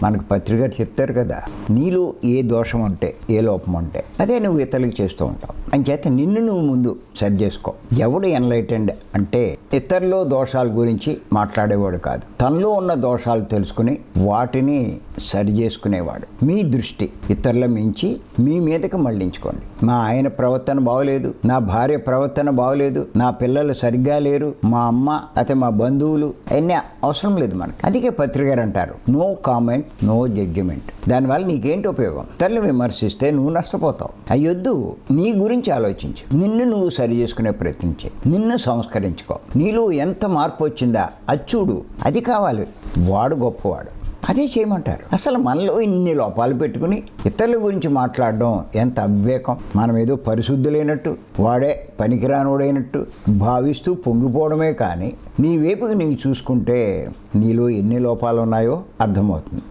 మనకు పత్రిక చెప్తారు కదా, నీలో ఏ దోషం ఉంటే, ఏ లోపం ఉంటే అదే నువ్వు ఇతరులకు చేస్తూ ఉంటావు. అంచేత నిన్ను నువ్వు ముందు సరి చేసుకో. ఎవడు ఎన్లైటెండ్ అంటే ఇతరుల దోషాల గురించి మాట్లాడేవాడు కాదు, తనలో ఉన్న దోషాలు తెలుసుకుని వాటిని సరి చేసుకునేవాడు. మీ దృష్టి ఇతరుల మించి మీ మీదకి మళ్లించుకోండి. మా ఆయన ప్రవర్తన బాగోలేదు, నా భార్య ప్రవర్తన బాగోలేదు, నా పిల్లలు సరిగ్గా లేరు, మా అమ్మ అయితే మా బంధువులు, అవన్నీ అవసరం లేదు మనకి. అందుకే పత్రిక గారు అంటారు, నో కామెంట్, నో జడ్జిమెంట్. దానివల్ల నీకేంటి ఉపయోగం? ఇతరులు విమర్శిస్తే నువ్వు నష్టపోతావు. అయ్యొద్దు, నీ గురించి ఆలోచించు, నిన్ను నువ్వు సరి చేసుకునే ప్రయత్నం చేయి, నిన్ను సంస్కరించుకో. నీలో ఎంత మార్పు వచ్చిందా అది చూడు, అది కావాలి. వాడు గొప్పవాడు, అదే చేయమంటారు. అసలు మనలో ఇన్ని లోపాలు పెట్టుకుని ఇతరుల గురించి మాట్లాడడం ఎంత అవివేకం. మనం ఏదో పరిశుద్ధులైనట్టు, వాడే పనికిరానోడైనట్టు భావిస్తూ పొంగిపోవడమే కానీ నీ వైపుకి నీకు చూసుకుంటే నీలో ఎన్ని లోపాలు ఉన్నాయో అర్థమవుతుంది.